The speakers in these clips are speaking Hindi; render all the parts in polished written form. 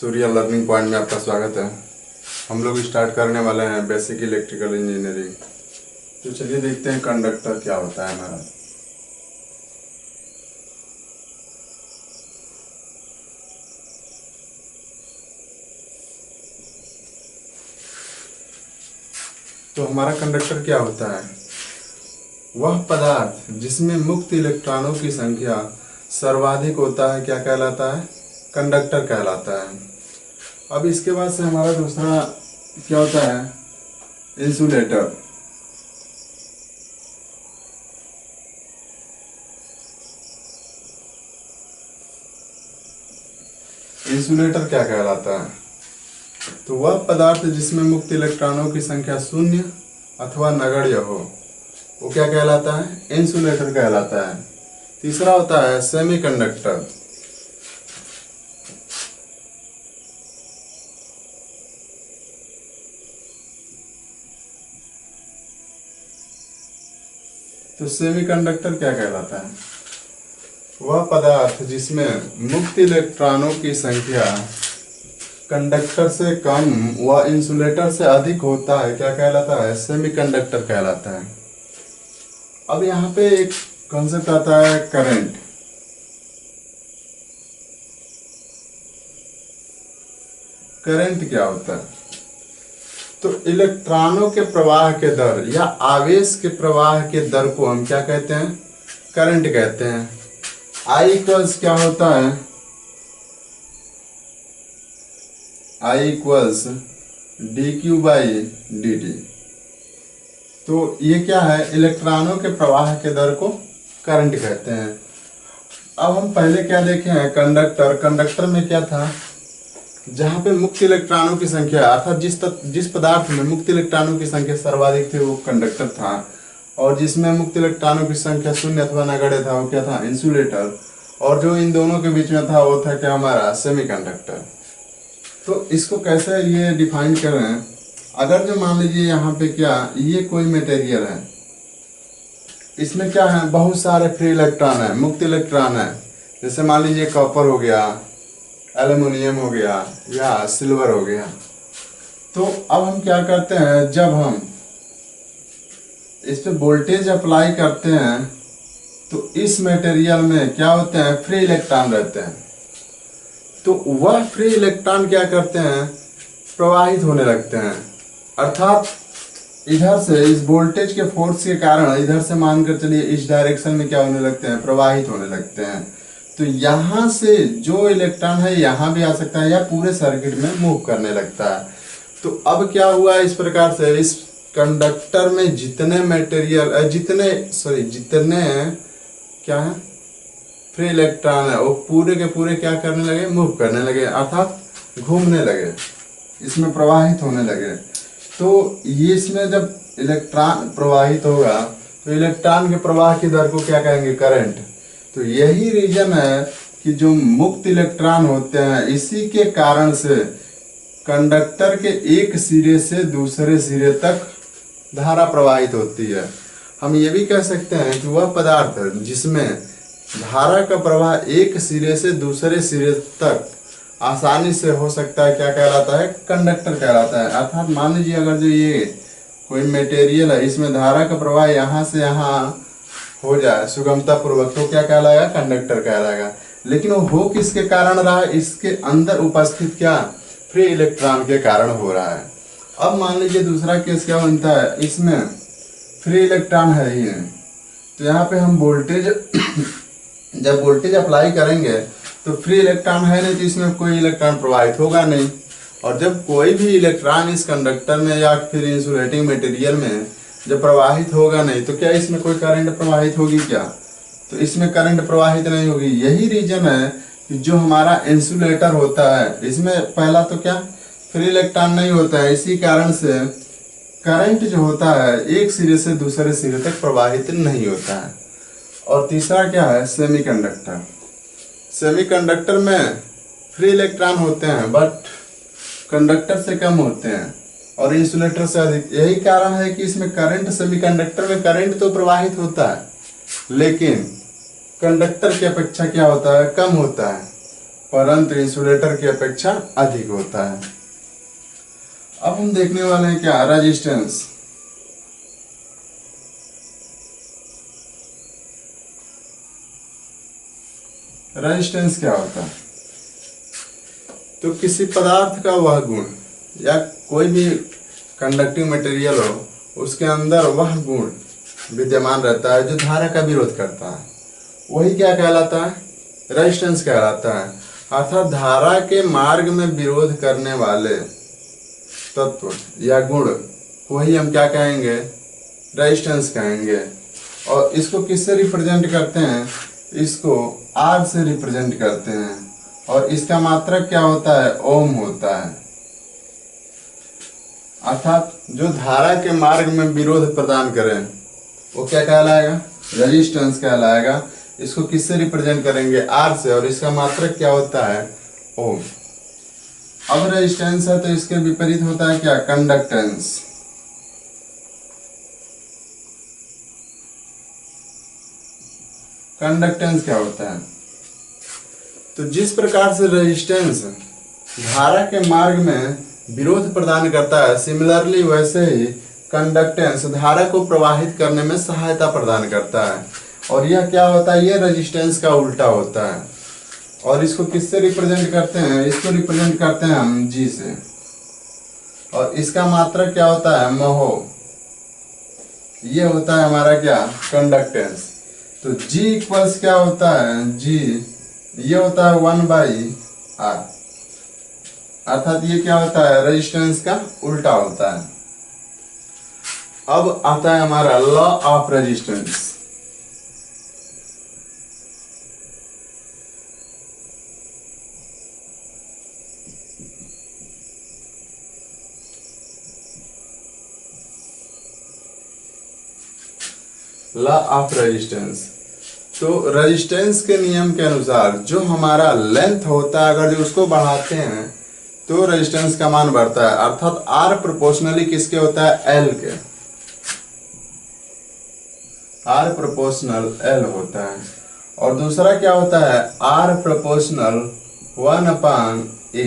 सूर्या लर्निंग पॉइंट में आपका स्वागत है। हम लोग स्टार्ट करने वाले हैं बेसिक इलेक्ट्रिकल इंजीनियरिंग। तो चलिए देखते हैं कंडक्टर क्या होता है हमारा। तो हमारा कंडक्टर क्या होता है? वह पदार्थ जिसमें मुक्त इलेक्ट्रॉनों की संख्या सर्वाधिक होता है क्या कहलाता है? कंडक्टर कहलाता है। अब इसके बाद से हमारा दूसरा क्या होता है? इंसुलेटर। इंसुलेटर क्या कहलाता है? तो वह पदार्थ जिसमें मुक्त इलेक्ट्रॉनों की संख्या शून्य अथवा नगण्य हो, वो क्या कहलाता है? इंसुलेटर कहलाता है। तीसरा होता है सेमीकंडक्टर। तो सेमीकंडक्टर क्या कहलाता है? वह पदार्थ जिसमें मुक्त इलेक्ट्रॉनों की संख्या कंडक्टर से कम व इंसुलेटर से अधिक होता है क्या कहलाता है? सेमीकंडक्टर कहलाता है। अब यहाँ पे एक कॉन्सेप्ट आता है करंट। करंट क्या होता है? तो इलेक्ट्रॉनों के प्रवाह के दर या आवेश के प्रवाह के दर को हम क्या कहते हैं? करंट कहते हैं। आई इक्वल्स क्या होता है? I equals D Q by D T. तो ये क्या है? इलेक्ट्रॉनों के प्रवाह के दर को करंट कहते हैं। अब हम पहले क्या देखे हैं? कंडक्टर। कंडक्टर में क्या था? जहां पे मुक्त इलेक्ट्रॉनों की संख्या अर्थात जिस पदार्थ में मुक्त इलेक्ट्रॉनों की संख्या सर्वाधिक थी वो कंडक्टर था, और जिसमें मुक्त इलेक्ट्रॉनों की संख्या शून्य अथवा नगण्य था वो क्या था? इंसुलेटर। और जो इन दोनों के बीच में था वो था क्या? हमारा सेमीकंडक्टर। तो इसको कैसे ये डिफाइन कर रहे हैं? अगर जो मान लीजिए यहाँ पे क्या ये कोई मटेरियल है, इसमें क्या है? बहुत सारे फ्री इलेक्ट्रॉन है, मुक्त इलेक्ट्रॉन है। जैसे मान लीजिए कॉपर हो गया, एल्युमिनियम हो गया या सिल्वर हो गया। तो अब हम क्या करते हैं? जब हम इस पे वोल्टेज अप्लाई करते हैं तो इस मटेरियल में क्या होते हैं? फ्री इलेक्ट्रॉन रहते हैं। तो वह फ्री इलेक्ट्रॉन क्या करते हैं? प्रवाहित होने लगते हैं। अर्थात इधर से इस वोल्टेज के फोर्स के कारण इधर से मानकर चलिए इस डायरेक्शन में क्या होने लगते हैं? प्रवाहित होने लगते हैं। तो यहाँ से जो इलेक्ट्रॉन है यहाँ भी आ सकता है या पूरे सर्किट में मूव करने लगता है। तो अब क्या हुआ? इस प्रकार से इस कंडक्टर में जितने मटेरियल जितने क्या है? फ्री इलेक्ट्रॉन है वो पूरे के पूरे क्या करने लगे? मूव करने लगे, अर्थात घूमने लगे, इसमें प्रवाहित होने लगे। तो ये इसमें जब इलेक्ट्रॉन प्रवाहित होगा तो इलेक्ट्रॉन के प्रवाह की दर को क्या कहेंगे? करंट। तो यही रीजन है कि जो मुक्त इलेक्ट्रॉन होते हैं इसी के कारण से कंडक्टर के एक सिरे से दूसरे सिरे तक धारा प्रवाहित होती है। हम ये भी कह सकते हैं कि वह पदार्थ जिसमें धारा का प्रवाह एक सिरे से दूसरे सिरे तक आसानी से हो सकता है क्या कहलाता है? कंडक्टर कहलाता है। अर्थात मान लीजिए अगर जो ये कोई मटेरियल है इसमें धारा का प्रवाह यहाँ से यहाँ हो जाए सुगमता पूर्वक तो क्या कहलाएगा? कंडक्टर कहलाएगा। लेकिन वो हो किसके कारण रहा है? इसके अंदर उपस्थित क्या? फ्री इलेक्ट्रॉन के कारण हो रहा है। अब मान लीजिए दूसरा केस क्या बनता है? इसमें फ्री इलेक्ट्रॉन है ही नहीं, तो यहाँ पे हम वोल्टेज जब वोल्टेज अप्लाई करेंगे तो फ्री इलेक्ट्रॉन है नहीं, तो इसमें कोई इलेक्ट्रॉन प्रवाहित होगा नहीं। और जब कोई भी इलेक्ट्रॉन इस कंडक्टर में या फिर इंसुलेटिंग मटेरियल में जब प्रवाहित होगा नहीं तो क्या इसमें कोई करंट प्रवाहित होगी क्या? तो इसमें करंट प्रवाहित नहीं होगी। यही रीजन है कि जो हमारा इंसुलेटर होता है इसमें पहला तो क्या? फ्री इलेक्ट्रॉन नहीं होता है, इसी कारण से करंट जो होता है एक सिरे से दूसरे सिरे तक प्रवाहित नहीं होता है। और तीसरा क्या है? सेमीकंडक्टर। सेमीकंडक्टर में फ्री इलेक्ट्रॉन होते हैं बट कंडक्टर से कम होते हैं और इंसुलेटर से अधिक। यही कारण है कि इसमें करंट, सेमीकंडक्टर में करंट तो प्रवाहित होता है लेकिन कंडक्टर की अपेक्षा क्या होता है? कम होता है। परंतु इंसुलेटर की अपेक्षा अधिक होता है। अब हम देखने वाले हैं क्या, रेजिस्टेंस। रेजिस्टेंस क्या होता है? तो किसी पदार्थ का वह गुण या कोई भी कंडक्टिव मटेरियल हो, उसके अंदर वह गुण विद्यमान रहता है जो धारा का विरोध करता है, वही क्या कहलाता है, रेजिस्टेंस कहलाता है। अर्थात धारा के मार्ग में विरोध करने वाले तत्व या गुण को ही हम क्या कहेंगे, रेजिस्टेंस कहेंगे। और इसको किससे रिप्रेजेंट करते हैं, इसको आर से रिप्रेजेंट करते हैं, और इसका मात्रक क्या होता है, ओम होता है। अर्थात जो धारा के मार्ग में विरोध प्रदान करें वो क्या कहलाएगा, रेजिस्टेंस कहलाएगा। इसको किससे रिप्रेजेंट करेंगे, आर से, और इसका मात्रक क्या होता है, ओम। अब रेजिस्टेंस है तो इसके विपरीत होता है क्या, कंडक्टेंस। कंडक्टेंस क्या होता है, तो जिस प्रकार से रेजिस्टेंस धारा के मार्ग में विरोध प्रदान करता है, सिमिलरली वैसे ही कंडक्टेंस धारा को प्रवाहित करने में सहायता प्रदान करता है। और यह क्या होता है, यह रेजिस्टेंस का उल्टा होता है। और इसको किससे रिप्रेजेंट करते हैं, इसको रिप्रेजेंट करते हैं हम जी से, और इसका मात्रक क्या होता है, महो। ये होता है हमारा क्या, कंडक्टेंस। तो G इक्वल्स क्या होता है, G ये होता है 1/R। अर्थात ये क्या होता है, रेजिस्टेंस का उल्टा होता है। अब आता है हमारा law of resistance. Law of resistance, तो रेजिस्टेंस के नियम के अनुसार जो हमारा लेंथ होता है, अगर जो उसको बढ़ाते हैं तो रेजिस्टेंस का मान बढ़ता है। अर्थात R प्रोपोर्शनली किसके होता है, L के। R प्रोपोर्शनल L होता है। और दूसरा क्या होता है, R प्रोपोर्शनल 1/A।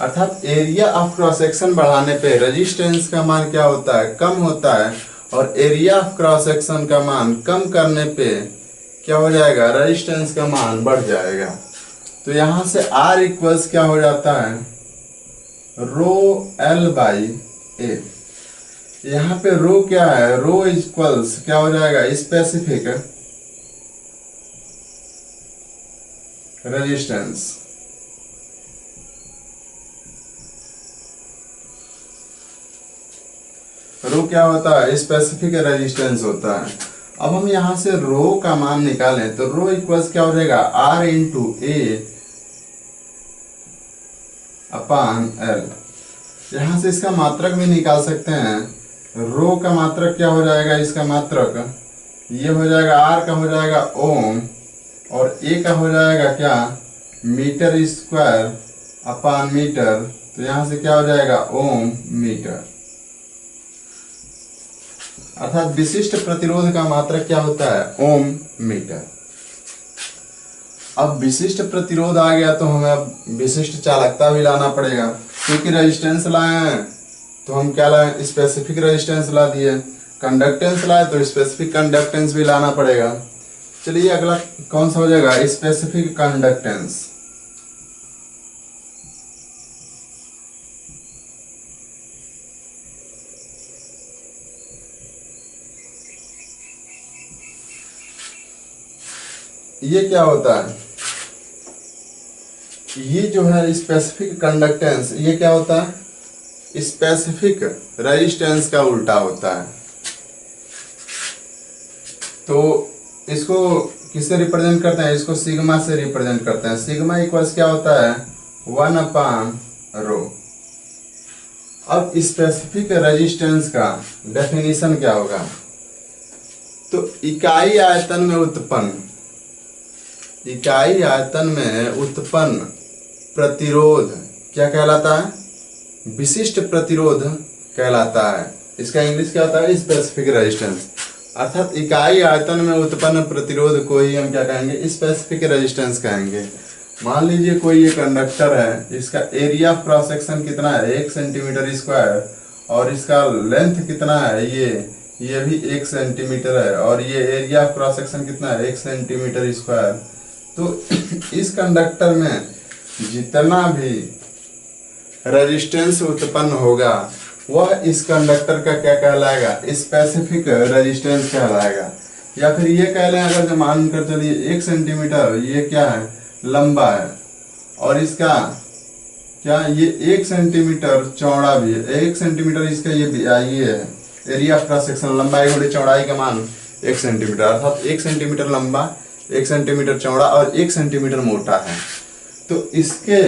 अर्थात एरिया ऑफ क्रॉस सेक्शन बढ़ाने पे रेजिस्टेंस का मान क्या होता है, कम होता है, और एरिया ऑफ क्रॉस सेक्शन का मान कम करने पे क्या हो जाएगा, रेजिस्टेंस का मान बढ़ जाएगा। तो यहां से R इक्वल्स क्या हो जाता है, रो L/A। यहाँ पे रो क्या है, रो इक्वल्स क्या हो जाएगा, स्पेसिफिक रेजिस्टेंस। रो क्या होता है, स्पेसिफिक रेजिस्टेंस होता है। अब हम यहां से रो का मान निकालें तो रो इक्वल्स क्या हो जाएगा, R × A/L। यहां से इसका मात्रक भी निकाल सकते हैं। रो का मात्रक क्या हो जाएगा, इसका मात्रक ये हो जाएगा, R का हो जाएगा ओम, और A का हो जाएगा क्या, मीटर स्क्वायर अपॉन मीटर। तो यहां से क्या हो जाएगा, ओम मीटर। अर्थात विशिष्ट प्रतिरोध का मात्रक क्या होता है, ओम मीटर। अब विशिष्ट प्रतिरोध आ गया तो हमें अब विशिष्ट चालकता भी लाना पड़ेगा, क्योंकि रेजिस्टेंस लाए हैं तो हम क्या लाए, स्पेसिफिक रेजिस्टेंस ला दिए। कंडक्टेंस लाए तो स्पेसिफिक कंडक्टेंस भी लाना पड़ेगा। चलिए अगला कौन सा हो जाएगा, स्पेसिफिक कंडक्टेंस। ये क्या होता है, ये जो है स्पेसिफिक कंडक्टेंस, ये क्या होता है, स्पेसिफिक रेजिस्टेंस का उल्टा होता है। तो इसको किससे रिप्रेजेंट करते हैं, इसको सिग्मा से रिप्रेजेंट करते हैं। सिग्मा इक्वल्स क्या होता है, 1/ρ। अब स्पेसिफिक रेजिस्टेंस का डेफिनेशन क्या होगा, तो इकाई आयतन में उत्पन्न प्रतिरोध क्या कहलाता है, विशिष्ट प्रतिरोध कहलाता है। इसका इंग्लिश क्या होता है, स्पेसिफिक रेजिस्टेंस। अर्थात इकाई आयतन में उत्पन्न प्रतिरोध को ही हम क्या कहेंगे, स्पेसिफिक रेजिस्टेंस कहेंगे। मान लीजिए कोई ये कंडक्टर है, इसका एरिया ऑफ क्रॉस सेक्शन कितना है 1 सेंटीमीटर स्क्वायर, और इसका लेंथ कितना है ये भी 1 सेंटीमीटर है, और ये एरिया ऑफ क्रॉस सेक्शन कितना है 1 सेंटीमीटर स्क्वायर। तो इस कंडक्टर में जितना भी रेजिस्टेंस उत्पन्न होगा वह इस कंडक्टर का क्या कहलाएगा, स्पेसिफिक रेजिस्टेंस कहलाएगा। या फिर ये कह लें, अगर जो मानकर चलिए 1 सेंटीमीटर ये क्या है लंबा है, और इसका क्या ये 1 सेंटीमीटर चौड़ा भी है, 1 सेंटीमीटर इसका ये है एरिया ऑफ क्रॉस सेक्शन, लंबाई गुणे चौड़ाई का मान 1 सेंटीमीटर, अर्थात 1 सेंटीमीटर लंबा, 1 सेंटीमीटर चौड़ा और 1 सेंटीमीटर मोटा है। तो इसके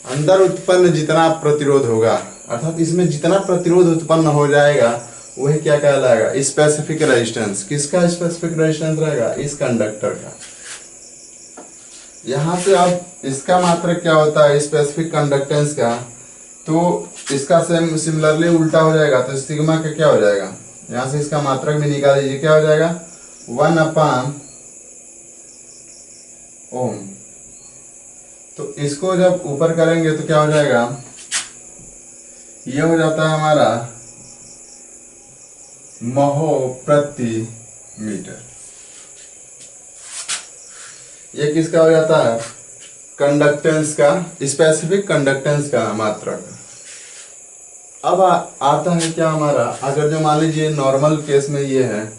अंदर उत्पन्न जितना प्रतिरोध होगा, अर्थात इसमें जितना प्रतिरोध उत्पन्न हो जाएगा वही क्या कहलाएगा, स्पेसिफिक रेजिस्टेंस। किसका स्पेसिफिक रेजिस्टेंस रहेगा, इस कंडक्टर का। यहाँ से अब इसका मात्रक क्या होता है स्पेसिफिक कंडक्टेंस का, तो इसका सेम सिमिलरली उल्टा हो जाएगा, तो सिग्मा का क्या हो जाएगा, यहाँ से इसका मात्रक भी निकाल दीजिए, क्या हो जाएगा 1/ओम। तो इसको जब ऊपर करेंगे तो क्या हो जाएगा, ये हो जाता है हमारा महो प्रति मीटर। ये किसका हो जाता है, कंडक्टेंस का, स्पेसिफिक कंडक्टेंस का मात्रक। अब आता है क्या हमारा, अगर जो मान लीजिए नॉर्मल केस में ये है,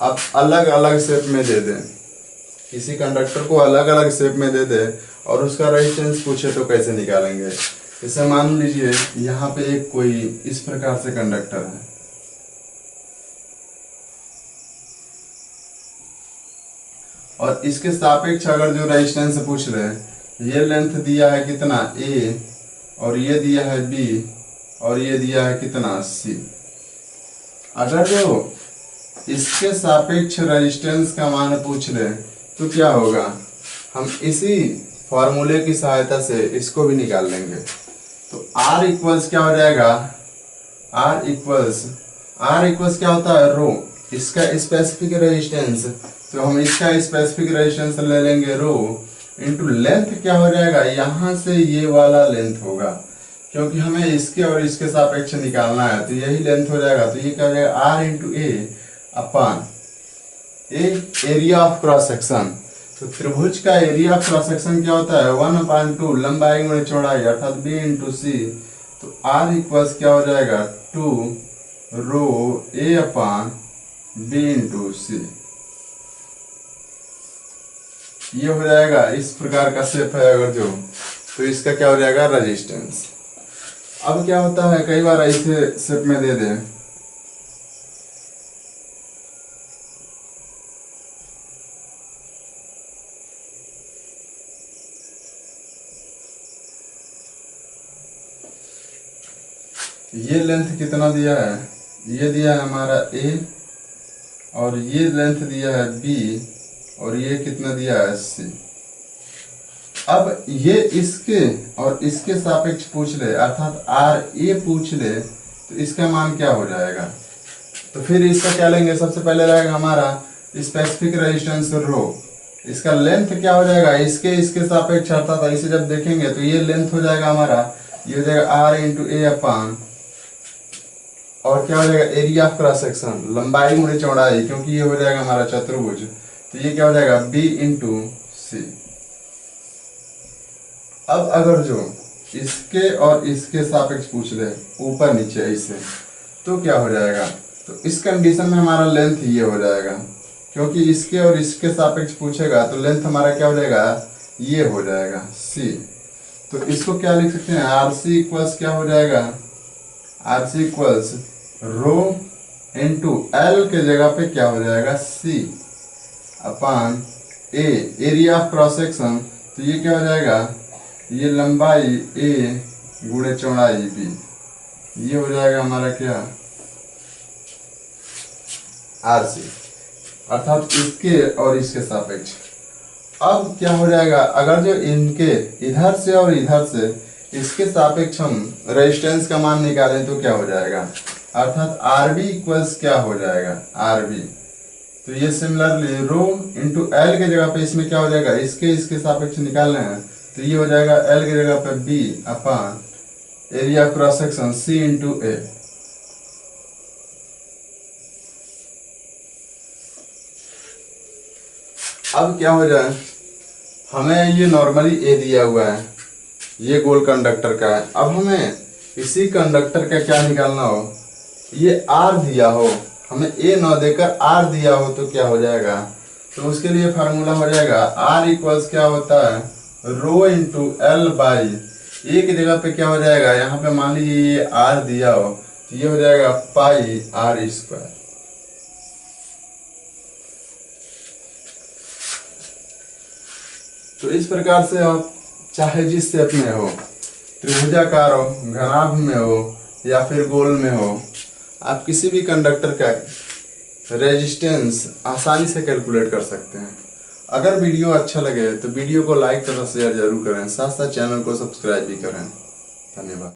आप अलग अलग शेप में दे दें, किसी कंडक्टर को अलग अलग शेप में दे दे और उसका रेजिस्टेंस पूछे तो कैसे निकालेंगे। जैसे मान लीजिए यहाँ पे एक कोई इस प्रकार से कंडक्टर है, और इसके सापेक्ष अगर जो रेजिस्टेंस पूछ रहे हैं, ये लेंथ दिया है कितना a, और ये दिया है b, और ये दिया है कितना c। अगर जो इसके सापेक्ष रेजिस्टेंस का मान पूछ रहे तो क्या होगा, हम इसी फॉर्मूले की सहायता से इसको भी निकाल लेंगे। तो R इक्वल्स क्या हो जाएगा, R इक्वल्स क्या होता है रो, इसका स्पेसिफिक रेजिस्टेंस, तो हम इसका स्पेसिफिक रेजिस्टेंस ले लेंगे रो इंटू लेंथ क्या हो जाएगा, यहाँ से ये वाला लेंथ होगा, क्योंकि हमें इसके और इसके सापेक्ष निकालना है, तो यही लेंथ हो जाएगा। तो ये क्या हो जाएगा R into A upon A area of cross section. तो त्रिभुज का एरिया ऑफ क्रॉस सेक्शन क्या होता है 1/2 लंबाई गुणे चौड़ाई, अर्थात b इंटू सी। तो R इक्वल्स क्या हो जाएगा 2 रो ए अपॉन b इंटू सी। ये हो जाएगा, इस प्रकार का शेप है अगर जो, तो इसका क्या हो जाएगा रेजिस्टेंस। अब क्या होता है, कई बार ऐसे शेप में दे दे, ये लेंथ कितना दिया है, ये दिया है हमारा a, और ये लेंथ दिया है b, और ये कितना दिया है c। अब ये इसके और इसके सापेक्ष पूछ ले, अर्थात RA पूछ ले, तो इसका मान क्या हो जाएगा। तो फिर इसका क्या लेंगे, सबसे पहले रहेगा हमारा स्पेसिफिक रेजिस्टेंस रो, इसका लेंथ क्या हो जाएगा इसके सापेक्ष, अर्थात इसे जब देखेंगे तो ये लेंथ हो जाएगा हमारा, ये हो जाएगा R इंटू ए अपॉन, और क्या हो जाएगा एरिया ऑफ क्रॉस सेक्शन, लंबाई गुणे चौड़ाई, क्योंकि ये हो जाएगा हमारा चतुर्भुज, तो ये क्या हो जाएगा b इंटू सी। अब अगर जो इसके और इसके सापेक्ष पूछ ले ऊपर नीचे ऐसे, तो क्या हो जाएगा, तो इस कंडीशन में हमारा लेंथ ये हो जाएगा, क्योंकि इसके और इसके सापेक्ष पूछेगा तो लेंथ हमारा क्या हो जाएगा, ये हो जाएगा c। तो इसको क्या लिख सकते हैं, RC इक्वल्स क्या हो जाएगा, RC equals rho into L के जगह पे क्या हो जाएगा c upon A area of cross section. तो ये क्या हो जाएगा, ये लंबाई a गुणे चौड़ाई b, ये हो जाएगा हमारा क्या RC, अर्थात इसके और इसके सापेक्ष। अब क्या हो जाएगा, अगर जो इनके इधर से और इधर से इसके सापेक्ष हम रेजिस्टेंस का मान निकालें तो क्या हो जाएगा, अर्थात RB इक्वल्स क्या हो जाएगा, RB तो ये सिमिलरली रो इंटू एल के जगह पे इसमें क्या हो जाएगा, इसके सापेक्ष निकालना है, तो ये हो जाएगा एल की जगह पे B upon area cross section C into A. अब क्या हो जाए, हमें ये नॉर्मली ए दिया हुआ है, ये गोल कंडक्टर का है। अब हमें इसी कंडक्टर का क्या निकालना हो, ये आर दिया हो, हमें ए न देकर आर दिया हो तो क्या हो जाएगा, तो उसके लिए फार्मूला हो जाएगा आर इक्वल्स क्या होता है, रो इंटू एल बाई ए की जगह पे क्या हो जाएगा, यहाँ पे मान लीजिए ये आर दिया हो तो ये हो जाएगा पाई आर स्क्वायर। तो इस प्रकार से आप चाहे जिस शेप में हो, त्रिभुजाकार हो, घनाभ में हो या फिर गोल में हो, आप किसी भी कंडक्टर का रेजिस्टेंस आसानी से कैलकुलेट कर सकते हैं। अगर वीडियो अच्छा लगे तो वीडियो को लाइक तथा शेयर जरूर करें, साथ साथ चैनल को सब्सक्राइब भी करें। धन्यवाद।